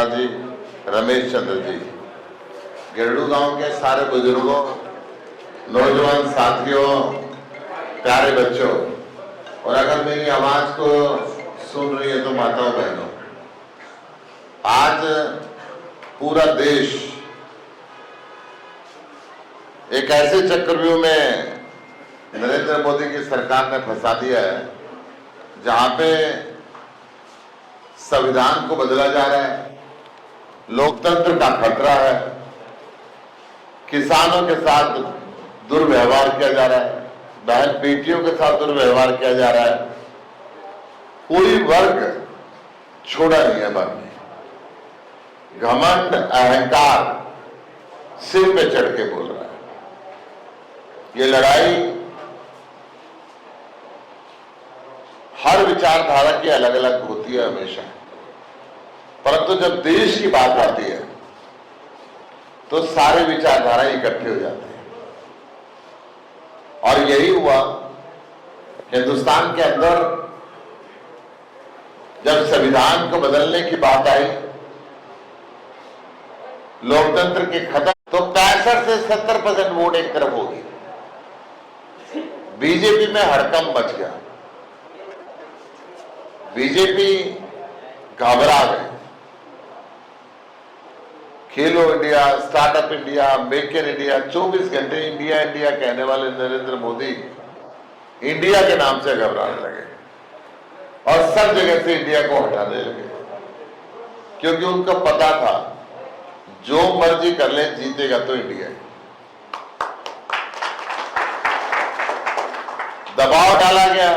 जी, रमेश चंद्र जी, गिरडू गांव के सारे बुजुर्गों, नौजवान साथियों, प्यारे बच्चों, और अगर मेरी आवाज को सुन रही है तो माताओं बहनों, आज पूरा देश एक ऐसे चक्रव्यूह में नरेंद्र मोदी की सरकार ने फंसा दिया है जहां पे संविधान को बदला जा रहा है, लोकतंत्र का खतरा है, किसानों के साथ दुर्व्यवहार किया जा रहा है, बहन बेटियों के साथ दुर्व्यवहार किया जा रहा है, कोई वर्ग छोड़ा नहीं है बाकी। घमंड अहंकार सिर पे चढ़ के बोल रहा है। ये लड़ाई हर विचारधारा की अलग अलग होती है हमेशा, परंतु जब देश की बात आती है तो सारे विचारधारा इकट्ठे हो जाते हैं। और यही हुआ हिंदुस्तान के अंदर जब संविधान को बदलने की बात आई, लोकतंत्र के खत्म, तो 65 से 70% वोट एक तरफ होगी। बीजेपी में हड़कंप मच गया, बीजेपी घबरा गई। खेलो India, startup India, make in India, 24 घंटे इंडिया इंडिया कहने वाले नरेंद्र मोदी इंडिया के नाम से घबराने लगे और सब जगह से इंडिया को हटाने लगे, क्योंकि उनको पता था जो मर्जी कर ले जीतेगा तो इंडिया। दबाव डाला गया,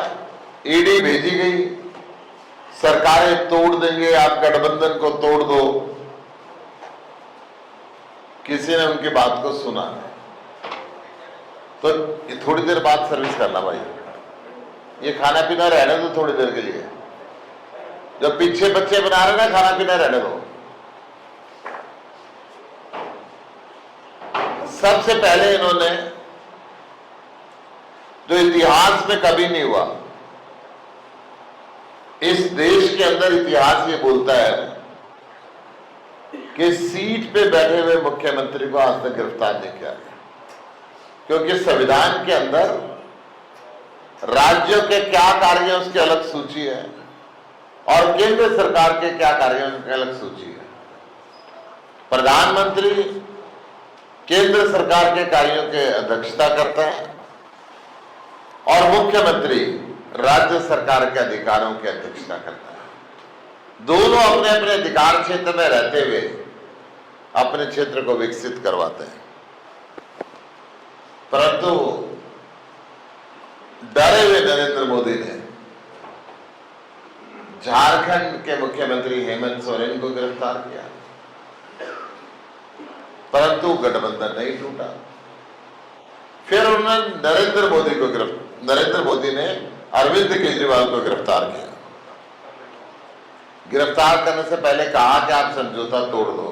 ईडी भेजी गई, सरकारें तोड़ देंगे, आप गठबंधन को तोड़ दो। किसी ने उनकी बात को सुना तो थोड़ी देर बाद सर्विस करना भाई, ये खाना पीना रहने दो थोड़ी देर के लिए, जब पीछे बच्चे बना रहे ना खाना पीना रहने दो। सबसे पहले इन्होंने, जो इतिहास में कभी नहीं हुआ, इस देश के अंदर इतिहास ये बोलता है कि सीट पे बैठे हुए मुख्यमंत्री को आज तक गिरफ्तार नहीं किया गया, क्योंकि संविधान के अंदर राज्यों के क्या कार्य हैं उसकी अलग सूची है और केंद्र सरकार के क्या कार्य हैं उसकी अलग सूची है। प्रधानमंत्री केंद्र सरकार के कार्यों की अध्यक्षता करता है और मुख्यमंत्री राज्य सरकार के अधिकारों की अध्यक्षता करता है। दोनों अपने अपने अधिकार क्षेत्र में रहते हुए अपने क्षेत्र को विकसित करवाते हैं, परंतु डरे हुए नरेंद्र मोदी ने झारखंड के मुख्यमंत्री हेमंत सोरेन को गिरफ्तार किया, परंतु गठबंधन नहीं टूटा। फिर उन्होंने नरेंद्र मोदी ने अरविंद केजरीवाल को गिरफ्तार किया। गिरफ्तार करने से पहले कहा कि आप समझौता तोड़ दो,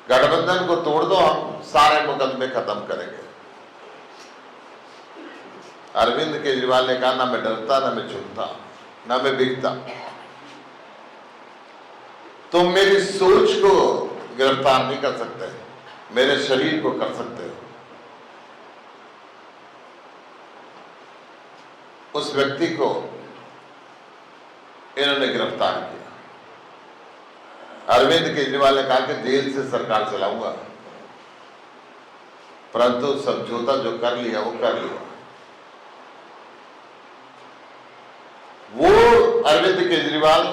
गठबंधन को तोड़ दो, हम सारे मुकदमे खत्म करेंगे। अरविंद केजरीवाल ने कहा, ना मैं डरता, ना मैं छुपता, ना मैं बिकता, तुम मेरी सोच को गिरफ्तार नहीं कर सकते, मेरे शरीर को कर सकते हो। उस व्यक्ति को इन्होंने गिरफ्तार किया। अरविंद केजरीवाल ने कहा कि जेल से सरकार चलाऊंगा, परंतु समझौता जो कर लिया वो कर लिया। वो अरविंद केजरीवाल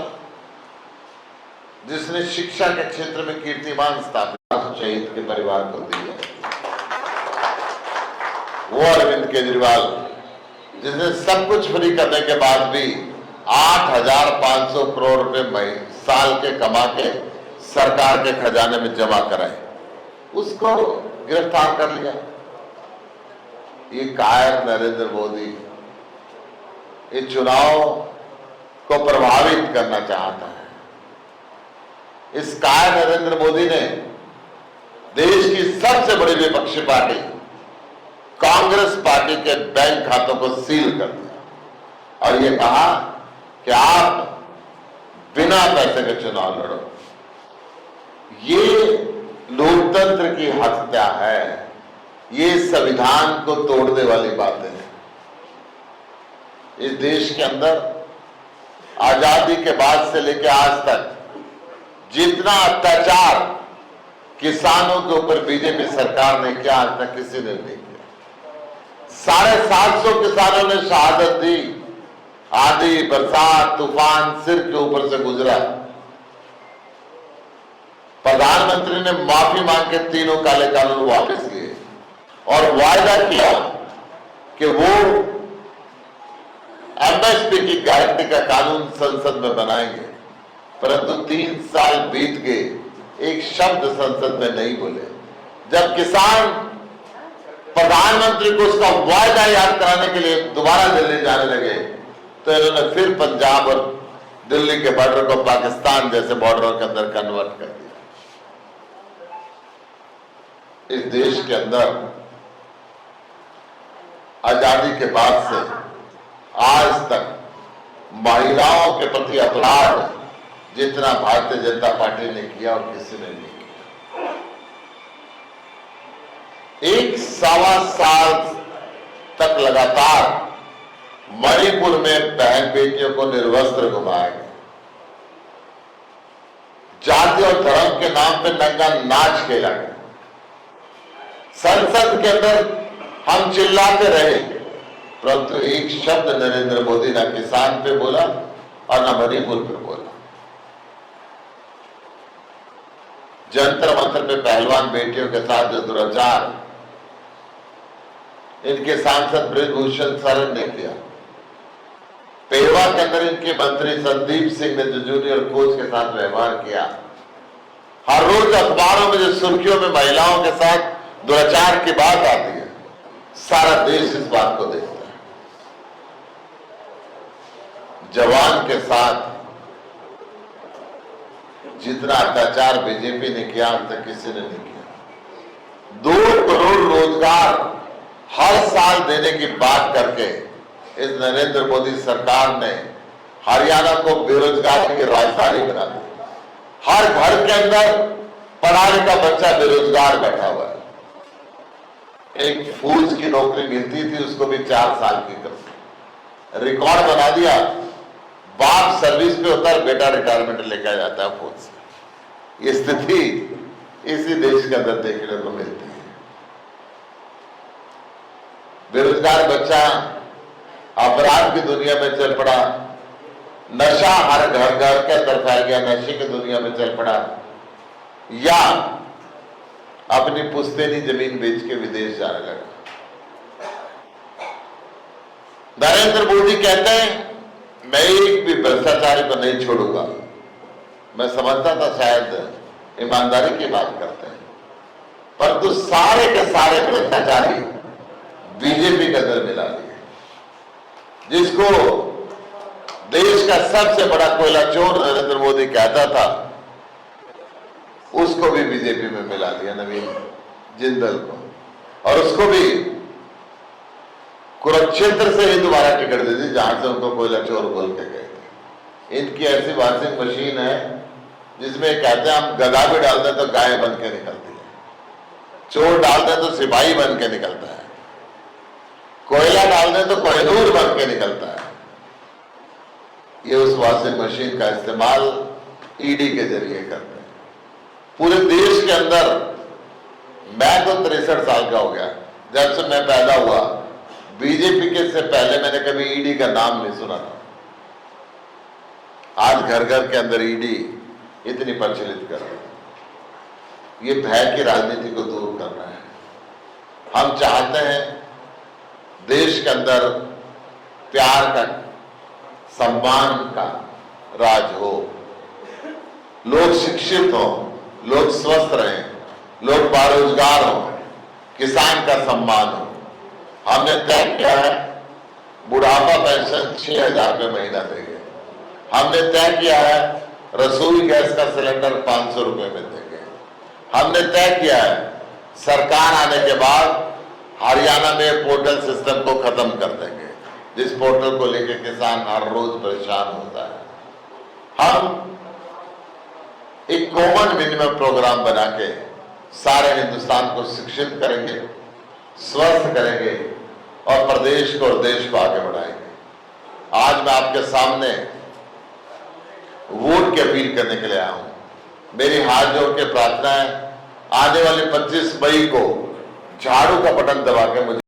जिसने शिक्षा के क्षेत्र में कीर्तिमान स्थापित शहीद के परिवार को दी है, वो अरविंद केजरीवाल जिसने सब कुछ फ्री करने के बाद भी 8,500 करोड़ रुपए साल के कमा के सरकार के खजाने में जमा कराए, उसको गिरफ्तार कर लिया। ये कायर नरेंद्र मोदी ये चुनाव को प्रभावित करना चाहता है। इस कायर नरेंद्र मोदी ने देश की सबसे बड़ी विपक्षी पार्टी कांग्रेस पार्टी के बैंक खातों को सील कर दिया और ये कहा कि आप बिना पैसे के चुनाव लड़ो। लोकतंत्र की हत्या है। ये संविधान को तोड़ने वाली बातें हैं। इस देश के अंदर आजादी के बाद से लेकर आज तक जितना अत्याचार किसानों के ऊपर बीजेपी सरकार ने किया, आज तक किसी ने नहीं किया। 750 किसानों ने शहादत दी। आंधी, बरसात, तूफान सिर के ऊपर से गुजरा। प्रधानमंत्री ने माफी मांग के तीनों काले कानून वापस लिए और वायदा किया कि वो एमएसपी की गारंटी का कानून संसद में बनाएंगे, परंतु 3 साल बीत गए, एक शब्द संसद में नहीं बोले। जब किसान प्रधानमंत्री को उसका वायदा याद कराने के लिए दोबारा दिल्ली जाने लगे, तो इन्होंने फिर पंजाब और दिल्ली के बॉर्डर को पाकिस्तान जैसे बॉर्डरों के अंदर कन्वर्ट कर दिया। इस देश के अंदर आजादी के बाद से आज तक महिलाओं के प्रति अपराध जितना भारतीय जनता पार्टी ने किया और किसी ने नहीं किया। 1 सवा साल तक लगातार मणिपुर में बहन बेटियों को निर्वस्त्र घुमाया गया। जाति और धर्म के नाम पर नंगा नाच खेला गया। संसद के अंदर हम चिल्लाते रहे, परंतु एक शब्द नरेंद्र मोदी ना किसान पे बोला और ना मणिपुर पे बोला। जंतर मंतर पे पहलवान बेटियों के साथ जो दुराचार इनके सांसद ब्रजभूषण शरण ने किया, पेड़वा के अंदर इनके मंत्री संदीप सिंह ने जो जूनियर कोच के साथ व्यवहार किया, हर रोज अखबारों में जो सुर्खियों में महिलाओं के साथ दुराचार की बात आती है, सारा देश इस बात को देखता है। जवान के साथ जितना अत्याचार बीजेपी ने किया, अब तक किसी ने नहीं किया। 2 करोड़ रोजगार हर साल देने की बात करके इस नरेंद्र मोदी सरकार ने हरियाणा को बेरोजगारी की राजधानी बना दी। हर घर के अंदर पढ़ा लिखा बच्चा बेरोजगार बैठा हुआ है। एक फौज की नौकरी मिलती थी, उसको भी 4 साल की कर रिकॉर्ड बना दिया। बाप सर्विस पे होता है, बेटा रिटायरमेंट लेकर जाता है फौज से। ये स्थिति इसी देश के अंदर देखने को मिलती है। बेरोजगार बच्चा अपराध की दुनिया में चल पड़ा, नशा हर घर घर के अंदर फैल गया, नशे की दुनिया में चल पड़ा, या अपनी पुश्तैनी जमीन बेच के विदेश जाने लगा। नरेंद्र मोदी कहते हैं मैं एक भी भ्रष्टाचारी को नहीं छोड़ूंगा। मैं समझता था शायद ईमानदारी की बात करते हैं, परंतु सारे के सारे भ्रष्टाचारी बीजेपी के अंदर मिला दिए। जिसको देश का सबसे बड़ा कोयला चोर नरेंद्र मोदी कहता था, उसको भी बीजेपी में मिला दिया, नवीन जिंदल को, और उसको भी कुरुक्षेत्र से ही दोबारा टिकट दे दी, जहां से उनको कोयला चोर बोल के गए थे। इनकी ऐसी वॉशिंग मशीन है जिसमें कहते हैं हम गधा भी डालते हैं तो गाय बन के निकलती है, चोर डालते हैं तो सिपाही बन के निकलता है, कोयला डालते हैं तो कोहिनूर बन के निकलता है। ये उस वॉशिंग मशीन का इस्तेमाल ईडी के जरिए करते हैं। पूरे देश के अंदर मैं तो 63 साल का हो गया, जब से मैं पैदा हुआ बीजेपी के से पहले मैंने कभी ईडी का नाम नहीं सुना था। आज घर घर के अंदर ईडी इतनी प्रचलित कर रही है। ये भय की राजनीति को दूर करना है। हम चाहते हैं देश के अंदर प्यार का, सम्मान का राज हो, लोग शिक्षित हों, लोग स्वस्थ रहें, लोग बेरोजगार हों, किसान का सम्मान हो। हमने तय किया है बुढ़ापा पेंशन 6,000 रुपये महीना देंगे। हमने तय किया है रसोई गैस का सिलेंडर 500 रुपये में देंगे। हमने तय किया है सरकार आने के बाद हरियाणा में पोर्टल सिस्टम को खत्म कर देंगे, जिस पोर्टल को लेकर किसान हर रोज परेशान होता है। हम एक कॉमन मिनिमम प्रोग्राम बना के सारे हिंदुस्तान को शिक्षित करेंगे, स्वस्थ करेंगे और प्रदेश को और देश को आगे बढ़ाएंगे। आज मैं आपके सामने वोट की अपील करने के लिए आया हूं। मेरी हाथ जोड़ के प्रार्थना है, आने वाली 25 मई को झाड़ू का बटन दबा के मुझे